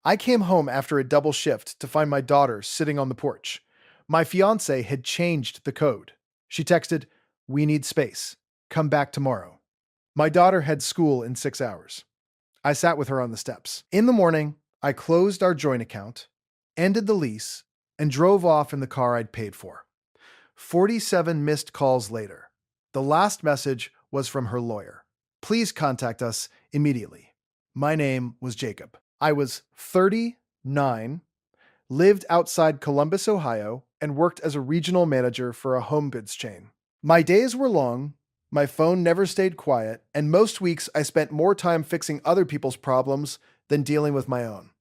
I came home after a double shift to find my daughter sitting on the porch. My fiancée had changed the code. She texted, "We need space. Come back tomorrow." My daughter had school in 6 hours. I sat with her on the steps. In the morning, I closed our joint account, ended the lease, and drove off in the car I'd paid for. 47 missed calls later. The last message was from her lawyer. "Please contact us immediately." My name was Jacob. I was 39, lived outside Columbus, Ohio, and worked as a regional manager for a home goods chain. My days were long, my phone never stayed quiet, and most weeks I spent more time fixing other people's problems than dealing with my own.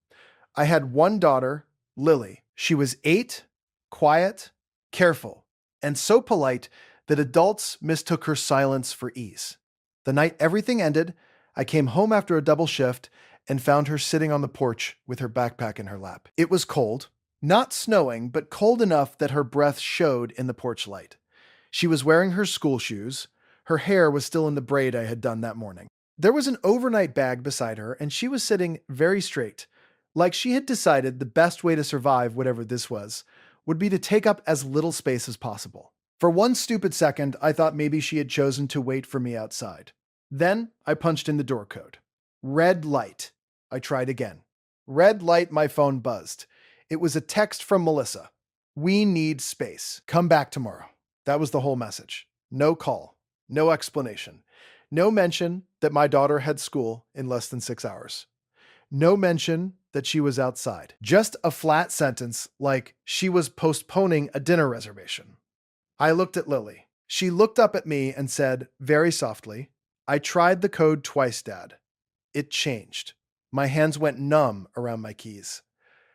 I had one daughter, Lily. She was 8, quiet, careful, and so polite that adults mistook her silence for ease. The night everything ended, I came home after a double shift and found her sitting on the porch with her backpack in her lap. It was cold, not snowing, but cold enough that her breath showed in the porch light. She was wearing her school shoes. Her hair was still in the braid I had done that morning. There was an overnight bag beside her, and she was sitting very straight, like she had decided the best way to survive whatever this was would be to take up as little space as possible. For one stupid second, I thought maybe she had chosen to wait for me outside. Then I punched in the door code. Red light. I tried again. Red light, my phone buzzed. It was a text from Melissa. "We need space. Come back tomorrow." That was the whole message. No call. No explanation. No mention that my daughter had school in less than 6 hours. No mention that she was outside. Just a flat sentence like she was postponing a dinner reservation. I looked at Lily. She looked up at me and said, very softly, "I tried the code twice, Dad. It changed." My hands went numb around my keys.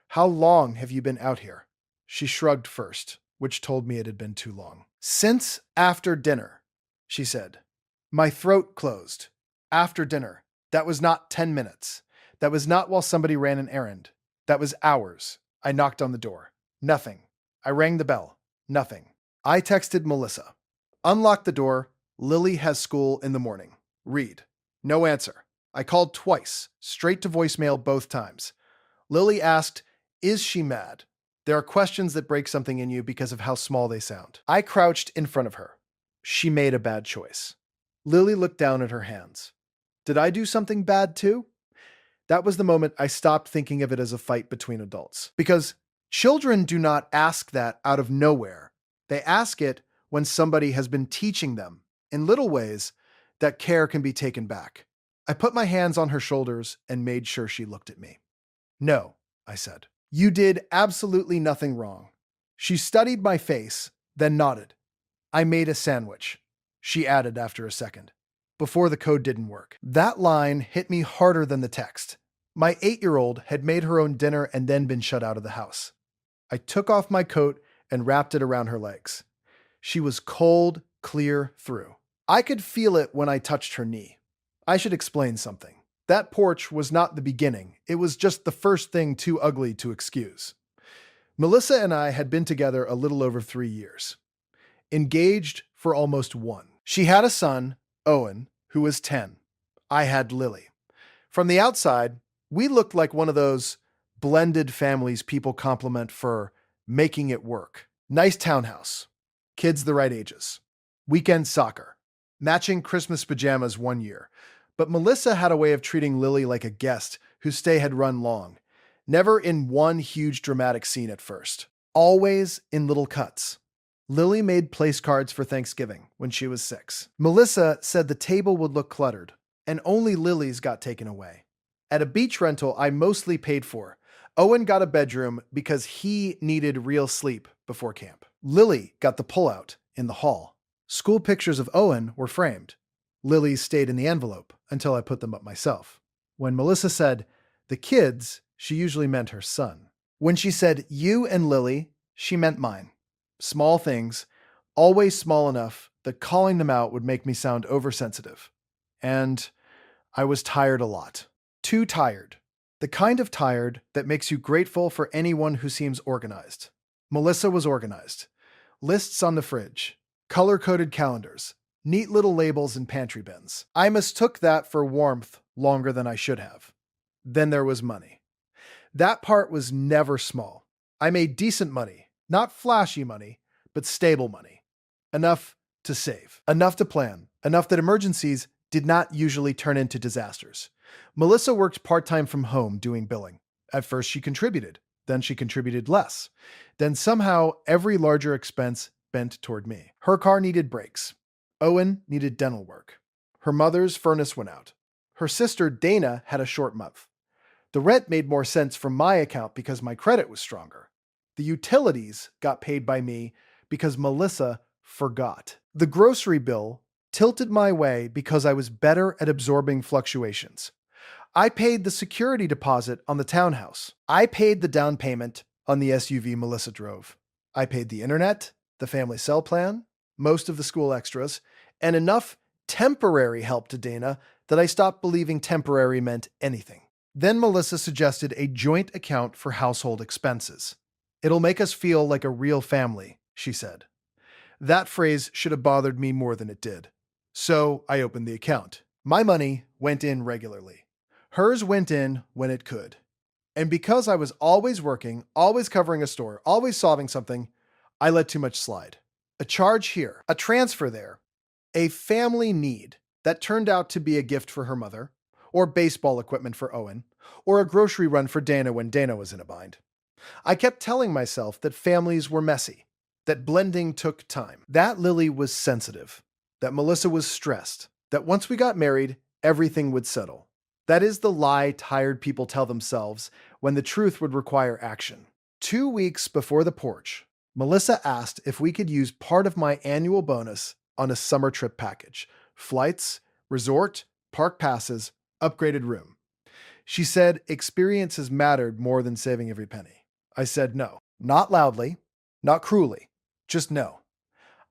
"How long have you been out here?" She shrugged first, which told me it had been too long. "Since after dinner," she said. My throat closed. After dinner. That was not 10 minutes. That was not while somebody ran an errand. That was hours. I knocked on the door. Nothing. I rang the bell. Nothing. I texted Melissa. "Unlock the door. Lily has school in the morning. Read." No answer. I called twice, straight to voicemail both times. Lily asked, "Is she mad?" There are questions that break something in you because of how small they sound. I crouched in front of her. She made a bad choice. Lily looked down at her hands. Did I do something bad too? That was the moment I stopped thinking of it as a fight between adults. Because children do not ask that out of nowhere. They ask it when somebody has been teaching them, in little ways, that care can be taken back. I put my hands on her shoulders and made sure she looked at me. "No," I said. "You did absolutely nothing wrong." She studied my face, then nodded. "I made a sandwich," she added after a second, before the code didn't work. That line hit me harder than the text. My 8-year-old had made her own dinner and then been shut out of the house. I took off my coat and wrapped it around her legs. She was cold, clear through. I could feel it when I touched her knee. I should explain something. That porch was not the beginning. It was just the first thing too ugly to excuse. Melissa and I had been together a little over 3 years. Engaged for almost 1. She had a son, Owen, who was 10. I had Lily. From the outside, we looked like one of those blended families people compliment for making it work. Nice townhouse. Kids the right ages. Weekend soccer. Matching Christmas pajamas one year. But Melissa had a way of treating Lily like a guest whose stay had run long. Never in one huge dramatic scene at first. Always in little cuts. Lily made place cards for Thanksgiving when she was 6. Melissa said the table would look cluttered, and only Lily's got taken away. At a beach rental I mostly paid for, Owen got a bedroom because he needed real sleep before camp. Lily got the pullout in the hall. School pictures of Owen were framed. Lily's stayed in the envelope until I put them up myself. When Melissa said, "the kids," she usually meant her son. When she said, "you and Lily," she meant mine. Small things, always small enough that calling them out would make me sound oversensitive. And I was tired a lot. Too tired. The kind of tired that makes you grateful for anyone who seems organized. Melissa was organized. Lists on the fridge. Color-coded calendars. Neat little labels in pantry bins. I mistook that for warmth longer than I should have. Then there was money. That part was never small. I made decent money, not flashy money, but stable money. Enough to save, enough to plan, enough that emergencies did not usually turn into disasters. Melissa worked part time from home doing billing. At first, she contributed, then she contributed less. Then somehow, every larger expense bent toward me. Her car needed brakes. Owen needed dental work. Her mother's furnace went out. Her sister, Dana, had a short month. The rent made more sense from my account because my credit was stronger. The utilities got paid by me because Melissa forgot. The grocery bill tilted my way because I was better at absorbing fluctuations. I paid the security deposit on the townhouse. I paid the down payment on the SUV Melissa drove. I paid the internet, the family cell plan, most of the school extras, and enough temporary help to Dana that I stopped believing temporary meant anything. Then Melissa suggested a joint account for household expenses. It'll make us feel like a real family, she said. That phrase should have bothered me more than it did. So I opened the account. My money went in regularly. Hers went in when it could. And because I was always working, always covering a store, always solving something, I let too much slide. A charge here, a transfer there, a family need that turned out to be a gift for her mother, or baseball equipment for Owen, or a grocery run for Dana when Dana was in a bind. I kept telling myself that families were messy, that blending took time, that Lily was sensitive, that Melissa was stressed, that once we got married, everything would settle. That is the lie tired people tell themselves when the truth would require action. 2 weeks before the porch, Melissa asked if we could use part of my annual bonus on a summer trip package: flights, resort, park passes, upgraded room. She said experiences mattered more than saving every penny. I said no. Not loudly, not cruelly, just no.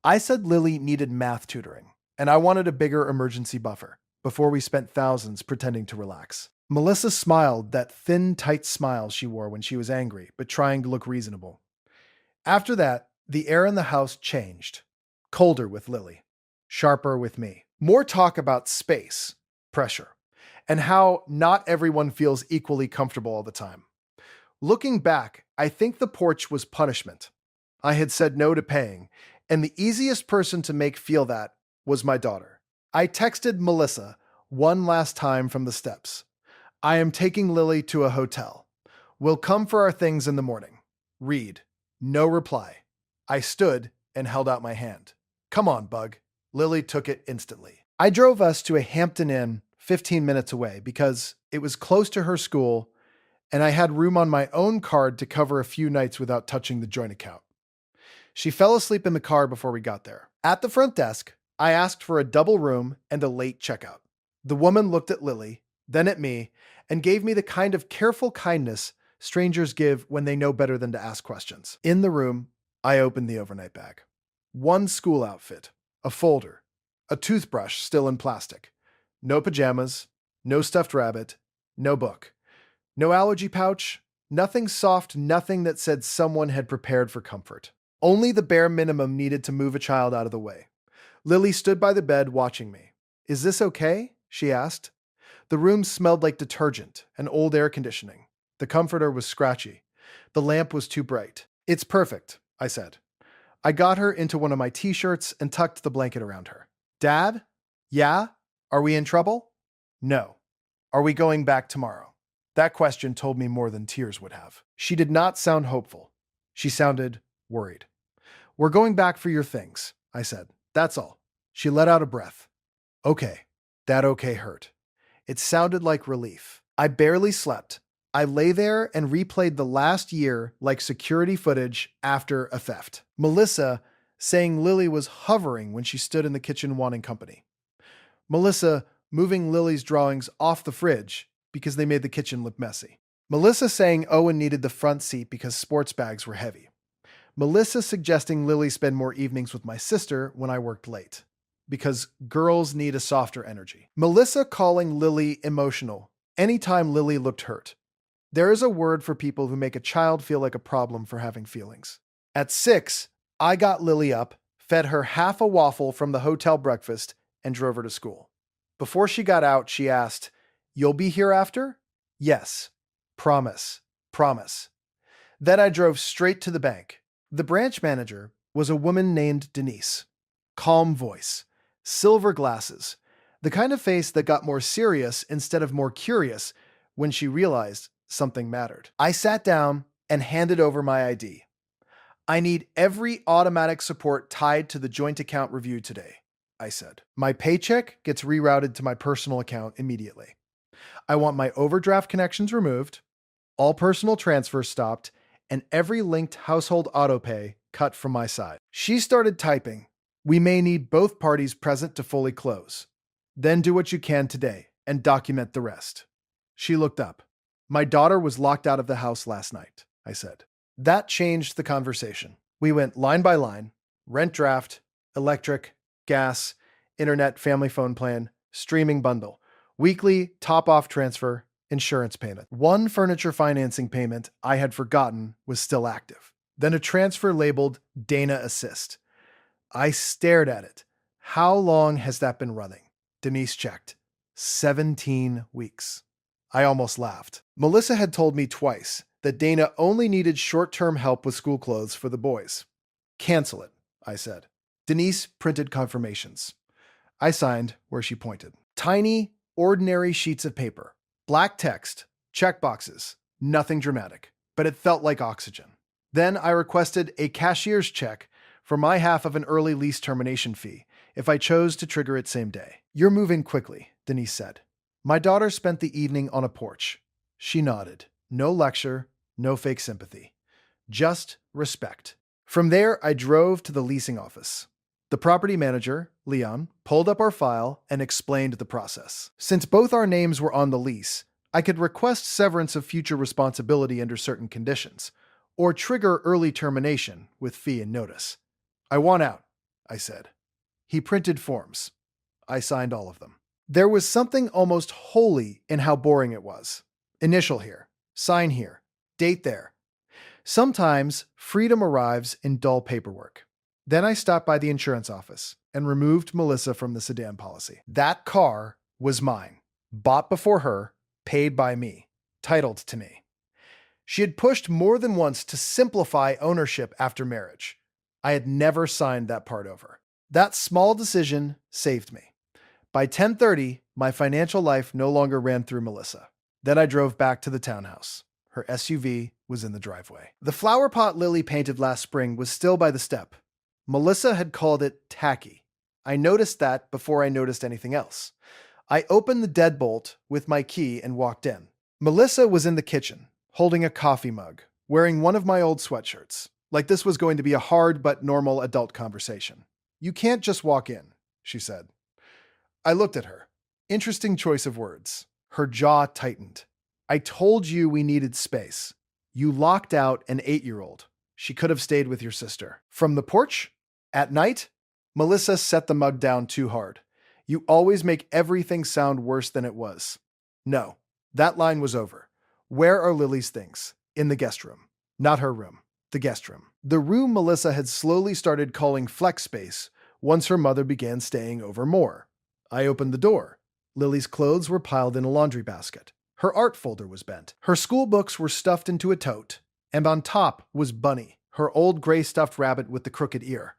I said Lily needed math tutoring, and I wanted a bigger emergency buffer before we spent thousands pretending to relax. Melissa smiled, that thin, tight smile she wore when she was angry, but trying to look reasonable. After that, the air in the house changed. Colder with Lily, sharper with me. More talk about space, pressure, and how not everyone feels equally comfortable all the time. Looking back, I think the porch was punishment. I had said no to paying, and the easiest person to make feel that was my daughter. I texted Melissa one last time from the steps. I am taking Lily to a hotel. We'll come for our things in the morning. Read. No reply. I stood and held out my hand. Come on, Bug. Lily took it instantly. I drove us to a Hampton Inn 15 minutes away because it was close to her school and I had room on my own card to cover a few nights without touching the joint account. She fell asleep in the car before we got there. At the front desk, I asked for a double room and a late checkout. The woman looked at Lily, then at me, and gave me the kind of careful kindness strangers give when they know better than to ask questions. In the room, I opened the overnight bag. One school outfit, a folder, a toothbrush still in plastic. No pajamas, no stuffed rabbit, no book. No allergy pouch, nothing soft, nothing that said someone had prepared for comfort. Only the bare minimum needed to move a child out of the way. Lily stood by the bed watching me. Is this okay? She asked. The room smelled like detergent and old air conditioning. The comforter was scratchy. The lamp was too bright. It's perfect, I said. I got her into one of my t-shirts and tucked the blanket around her. Dad? Yeah? Are we in trouble? No. Are we going back tomorrow? That question told me more than tears would have. She did not sound hopeful. She sounded worried. We're going back for your things, I said. That's all. She let out a breath. Okay. That okay hurt. It sounded like relief. I barely slept. I lay there and replayed the last year like security footage after a theft. Melissa saying Lily was hovering when she stood in the kitchen wanting company. Melissa moving Lily's drawings off the fridge because they made the kitchen look messy. Melissa saying Owen needed the front seat because sports bags were heavy. Melissa suggesting Lily spend more evenings with my sister when I worked late, because girls need a softer energy. Melissa calling Lily emotional anytime Lily looked hurt. There is a word for people who make a child feel like a problem for having feelings. At 6, I got Lily up, fed her half a waffle from the hotel breakfast, and drove her to school. Before she got out, she asked, "You'll be here after?" "Yes. Promise." Promise. Then I drove straight to the bank. The branch manager was a woman named Denise. Calm voice, silver glasses, the kind of face that got more serious instead of more curious when she realized something mattered. I sat down and handed over my ID. I need every automatic support tied to the joint account review today, I said. My paycheck gets rerouted to my personal account immediately. I want my overdraft connections removed, all personal transfers stopped, and every linked household autopay cut from my side. She started typing. We may need both parties present to fully close. Then do what you can today and document the rest. She looked up. My daughter was locked out of the house last night, I said. That changed the conversation. We went line by line: rent draft, electric, gas, internet, family phone plan, streaming bundle, weekly top-off transfer, insurance payment. One furniture financing payment I had forgotten was still active. Then a transfer labeled Dana Assist. I stared at it. How long has that been running? Denise checked. 17 weeks. I almost laughed. Melissa had told me twice that Dana only needed short-term help with school clothes for the boys. Cancel it, I said. Denise printed confirmations. I signed where she pointed. Tiny, ordinary sheets of paper. Black text, checkboxes, nothing dramatic, but it felt like oxygen. Then I requested a cashier's check for my half of an early lease termination fee if I chose to trigger it same day. You're moving quickly, Denise said. My daughter spent the evening on a porch. She nodded. No lecture, no fake sympathy. Just respect. From there, I drove to the leasing office. The property manager, Leon, pulled up our file and explained the process. Since both our names were on the lease, I could request severance of future responsibility under certain conditions, or trigger early termination with fee and notice. I want out, I said. He printed forms. I signed all of them. There was something almost holy in how boring it was. Initial here, sign here, date there. Sometimes freedom arrives in dull paperwork. Then I stopped by the insurance office and removed Melissa from the sedan policy. That car was mine. Bought before her, paid by me, titled to me. She had pushed more than once to simplify ownership after marriage. I had never signed that part over. That small decision saved me. By 10:30, my financial life no longer ran through Melissa. Then I drove back to the townhouse. Her SUV was in the driveway. The flower pot Lily painted last spring was still by the step. Melissa had called it tacky. I noticed that before I noticed anything else. I opened the deadbolt with my key and walked in. Melissa was in the kitchen, holding a coffee mug, wearing one of my old sweatshirts, like this was going to be a hard but normal adult conversation. You can't just walk in, she said. I looked at her. Interesting choice of words. Her jaw tightened. I told you we needed space. You locked out an 8-year-old. She could have stayed with your sister. From the porch? At night? Melissa set the mug down too hard. You always make everything sound worse than it was. No, that line was over. Where are Lily's things? In the guest room. Not her room. The guest room. The room Melissa had slowly started calling flex space once her mother began staying over more. I opened the door. Lily's clothes were piled in a laundry basket. Her art folder was bent. Her school books were stuffed into a tote, and on top was Bunny, her old gray stuffed rabbit with the crooked ear.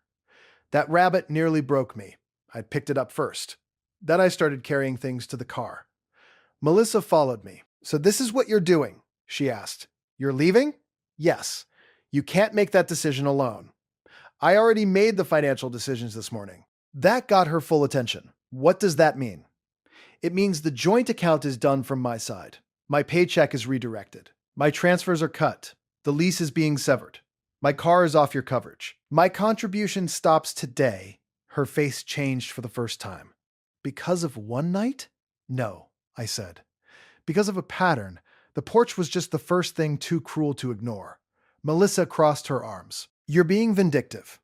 That rabbit nearly broke me. I picked it up first. Then I started carrying things to the car. Melissa followed me. So this is what you're doing, she asked. You're leaving? Yes. You can't make that decision alone. I already made the financial decisions this morning. That got her full attention. What does that mean? It means the joint account is done from my side. My paycheck is redirected. My transfers are cut. The lease is being severed. My car is off your coverage. My contribution stops today. Her face changed for the first time. Because of one night? No, I said. Because of a pattern. The porch was just the first thing too cruel to ignore. Melissa crossed her arms. You're being vindictive.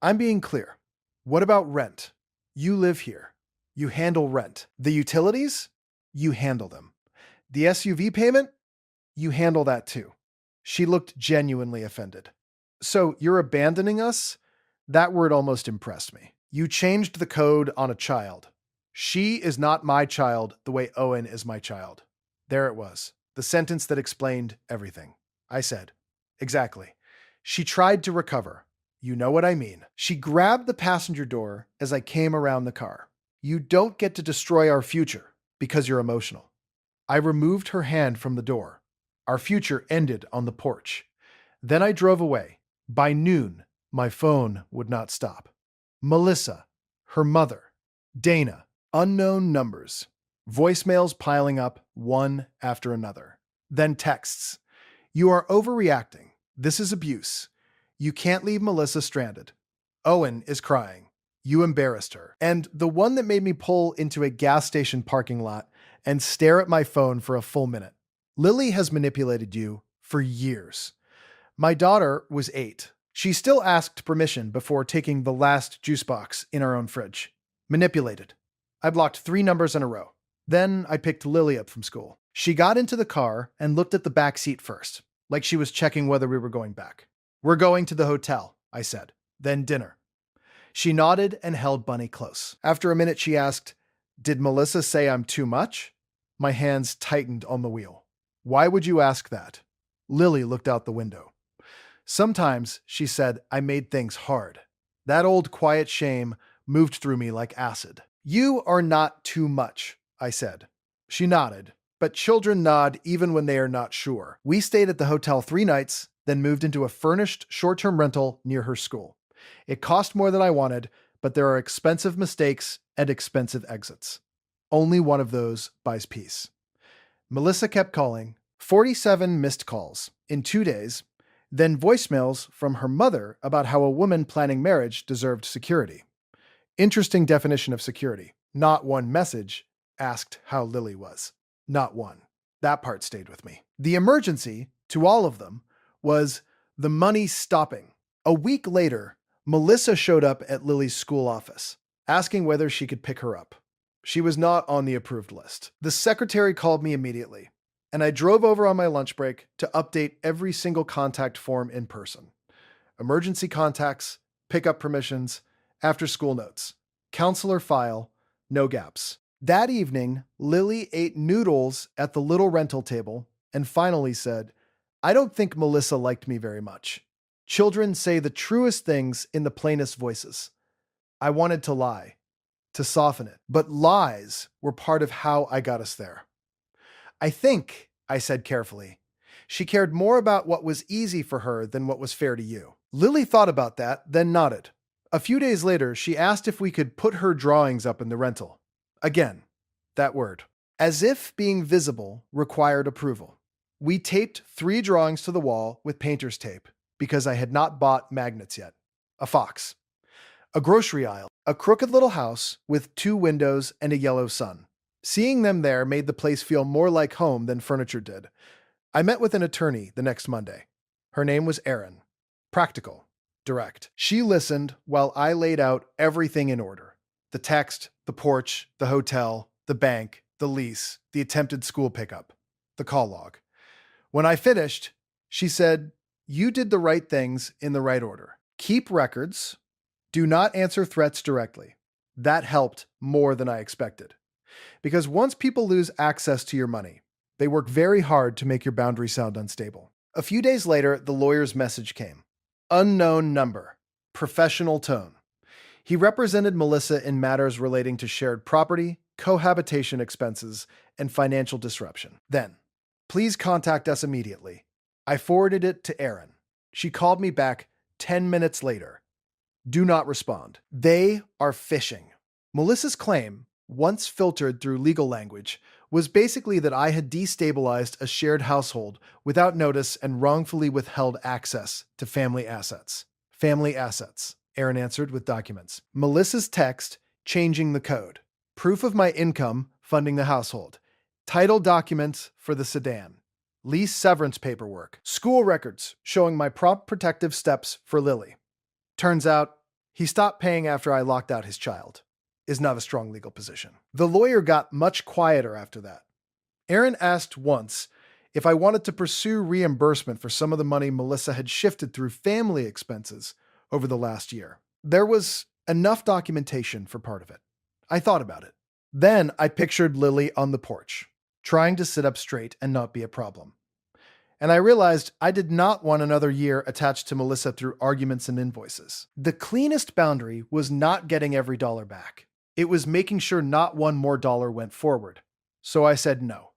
I'm being clear. What about rent? You live here. You handle rent. The utilities? You handle them. The SUV payment? You handle that too. She looked genuinely offended. So you're abandoning us? That word almost impressed me. You changed the code on a child. She is not my child the way Owen is my child. There it was. The The sentence that explained everything. I said, exactly. She tried to recover. You know what I mean. She grabbed the passenger door as I came around the car. You don't get to destroy our future because you're emotional. I removed her hand from the door. Our future ended on the porch. Then I drove away. By noon, my phone would not stop. Melissa, her mother, Dana, unknown numbers, voicemails piling up one after another. Then texts. You are overreacting. This is abuse. You can't leave Melissa stranded. Owen is crying. You embarrassed her. And the one that made me pull into a gas station parking lot and stare at my phone for a full minute. Lily has manipulated you for years. My daughter was 8. She still asked permission before taking the last juice box in our own fridge. Manipulated. I blocked 3 numbers in a row. Then I picked Lily up from school. She got into the car and looked at the back seat first, like she was checking whether we were going back. We're going to the hotel, I said. Then dinner. She nodded and held Bunny close. After a minute, she asked, Did Melissa say I'm too much? My hands tightened on the wheel. Why would you ask that? Lily looked out the window. Sometimes, she said, I made things hard. That old quiet shame moved through me like acid. You are not too much, I said. She nodded, but children nod even when they are not sure. We stayed at the hotel 3 nights, then moved into a furnished short-term rental near her school. It cost more than I wanted, but there are expensive mistakes and expensive exits. Only one of those buys peace. Melissa kept calling, 47 missed calls in 2 days, then voicemails from her mother about how a woman planning marriage deserved security. Interesting definition of security. Not one message asked how Lily was. Not one. That part stayed with me. The emergency, to all of them, was the money stopping. A week later, Melissa showed up at Lily's school office, asking whether she could pick her up. She was not on the approved list. The secretary called me immediately, and I drove over on my lunch break to update every single contact form in person. Emergency contacts, pickup permissions, after-school notes, counselor file, no gaps. That evening, Lily ate noodles at the little rental table and finally said, I don't think Melissa liked me very much. Children say the truest things in the plainest voices. I wanted to lie, to soften it, but lies were part of how I got us there. I think, I said carefully, she cared more about what was easy for her than what was fair to you. Lily thought about that, then nodded. A few days later, she asked if we could put her drawings up in the rental. Again, that word. As if being visible required approval. We taped 3 drawings to the wall with painter's tape because I had not bought magnets yet. A fox. A grocery aisle. A crooked little house with 2 windows and a yellow sun. Seeing them there made the place feel more like home than furniture did. I met with an attorney the next Monday. Her name was Erin. Practical. Direct. She listened while I laid out everything in order. The text, the porch, the hotel, the bank, the lease, the attempted school pickup, the call log. When I finished, she said, You did the right things in the right order. Keep records. Do not answer threats directly. That helped more than I expected. Because once people lose access to your money, they work very hard to make your boundaries sound unstable. A few days later, the lawyer's message came. Unknown number. Professional tone. He represented Melissa in matters relating to shared property, cohabitation expenses, and financial disruption. Then, please contact us immediately. I forwarded it to Erin. She called me back 10 minutes later. Do not respond. They are fishing. Melissa's claim, once filtered through legal language, was basically that I had destabilized a shared household without notice and wrongfully withheld access to family assets. Family assets, Erin answered with documents. Melissa's text, changing the code. Proof of my income, funding the household. Title documents for the sedan. Lease severance paperwork. School records showing my prompt protective steps for Lily. Turns out, he stopped paying after I locked out his child. Is not a strong legal position. The lawyer got much quieter after that. Erin asked once if I wanted to pursue reimbursement for some of the money Melissa had shifted through family expenses over the last year. There was enough documentation for part of it. I thought about it. Then I pictured Lily on the porch, trying to sit up straight and not be a problem. And I realized I did not want another year attached to Melissa through arguments and invoices. The cleanest boundary was not getting every dollar back. It was making sure not one more dollar went forward. So I said no.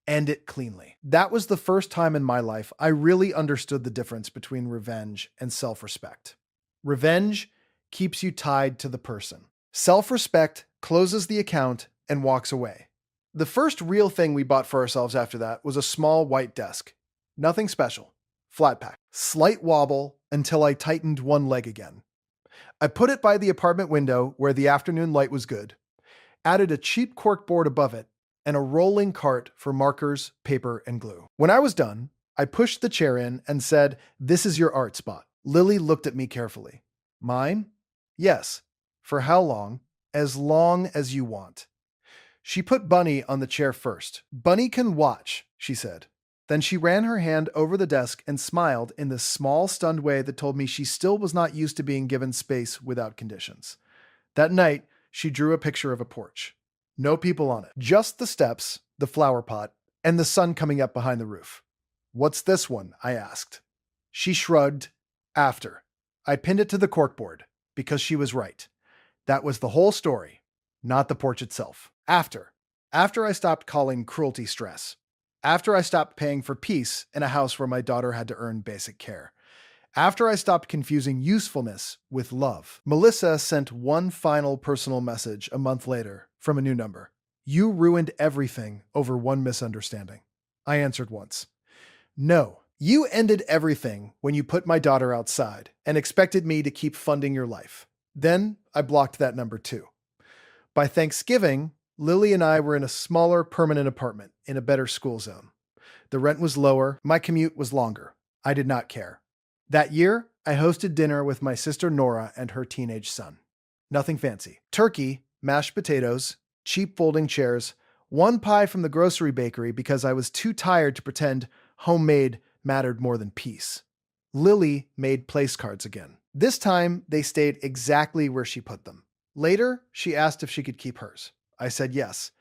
End it cleanly. That was the first time in my life I really understood the difference between revenge and self-respect. Revenge keeps you tied to the person. Self-respect closes the account and walks away. The first real thing we bought for ourselves after that was a small white desk. Nothing special. Flat pack. Slight wobble until I tightened one leg again. I put it by the apartment window where the afternoon light was good, added a cheap corkboard above it, and a rolling cart for markers, paper, and glue. When I was done, I pushed the chair in and said, "This is your art spot." Lily looked at me carefully. "Mine?" "Yes." "For how long?" "As long as you want." She put Bunny on the chair first. "Bunny can watch," she said. Then she ran her hand over the desk and smiled in the small, stunned way that told me she still was not used to being given space without conditions. That night, she drew a picture of a porch. No people on it. Just the steps, the flower pot, and the sun coming up behind the roof. "What's this one?" I asked. She shrugged. "After." I pinned it to the corkboard, because she was right. That was the whole story, not the porch itself. After. After I stopped calling cruelty stress. After I stopped paying for peace in a house where my daughter had to earn basic care. After I stopped confusing usefulness with love. Melissa sent one final personal message a month later from a new number. "You ruined everything over one misunderstanding." I answered once. "No, you ended everything when you put my daughter outside and expected me to keep funding your life." Then I blocked that number too. By Thanksgiving, Lily and I were in a smaller permanent apartment in a better school zone. The rent was lower, my commute was longer. I did not care. That year, I hosted dinner with my sister Nora and her teenage son. Nothing fancy. Turkey, mashed potatoes, cheap folding chairs, one pie from the grocery bakery because I was too tired to pretend homemade mattered more than peace. Lily made place cards again. This time, they stayed exactly where she put them. Later, she asked if she could keep hers. I said yes.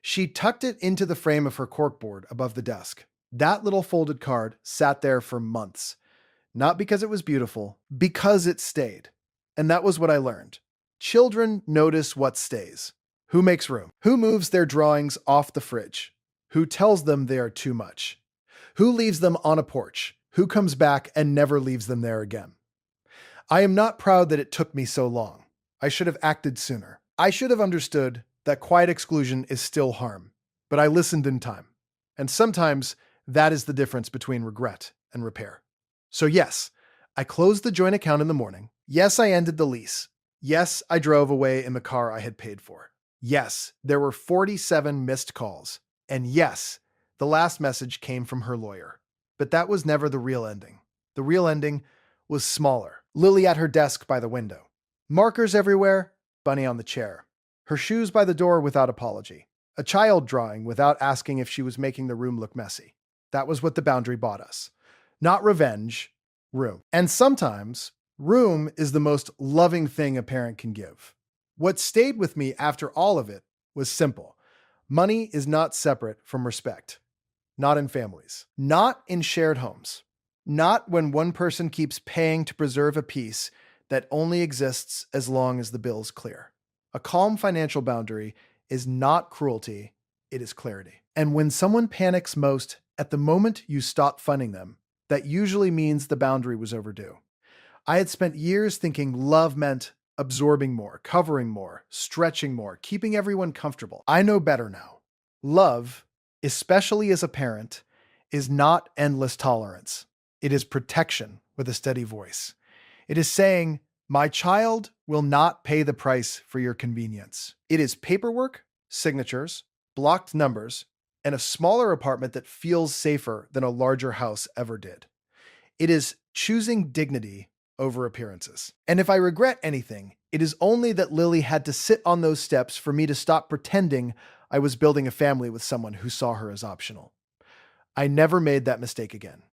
She tucked it into the frame of her corkboard above the desk. That little folded card sat there for months. Not because it was beautiful, because it stayed. And that was what I learned. Children notice what stays. Who makes room? Who moves their drawings off the fridge? Who tells them they are too much? Who leaves them on a porch? Who comes back and never leaves them there again? I am not proud that it took me so long. I should have acted sooner. I should have understood that quiet exclusion is still harm, but I listened in time. And sometimes that is the difference between regret and repair. So yes, I closed the joint account in the morning. Yes, I ended the lease. Yes, I drove away in the car I had paid for. Yes, there were 47 missed calls. And yes, the last message came from her lawyer. But that was never the real ending. The real ending was smaller. Lily at her desk by the window. Markers everywhere, Bunny on the chair. Her shoes by the door without apology. A child drawing without asking if she was making the room look messy. That was what the boundary bought us. Not revenge, room. And sometimes, room is the most loving thing a parent can give. What stayed with me after all of it was simple. Money is not separate from respect. Not in families. Not in shared homes. Not when one person keeps paying to preserve a peace that only exists as long as the bill's clear. A calm financial boundary is not cruelty, it is clarity. And when someone panics most at the moment you stop funding them, that usually means the boundary was overdue. I had spent years thinking love meant absorbing more, covering more, stretching more, keeping everyone comfortable. I know better now. Love, especially as a parent, is not endless tolerance. It is protection with a steady voice. It is saying, my child will not pay the price for your convenience. It is paperwork, signatures, blocked numbers, and a smaller apartment that feels safer than a larger house ever did. It is choosing dignity over appearances. And if I regret anything, it is only that Lily had to sit on those steps for me to stop pretending I was building a family with someone who saw her as optional. I never made that mistake again.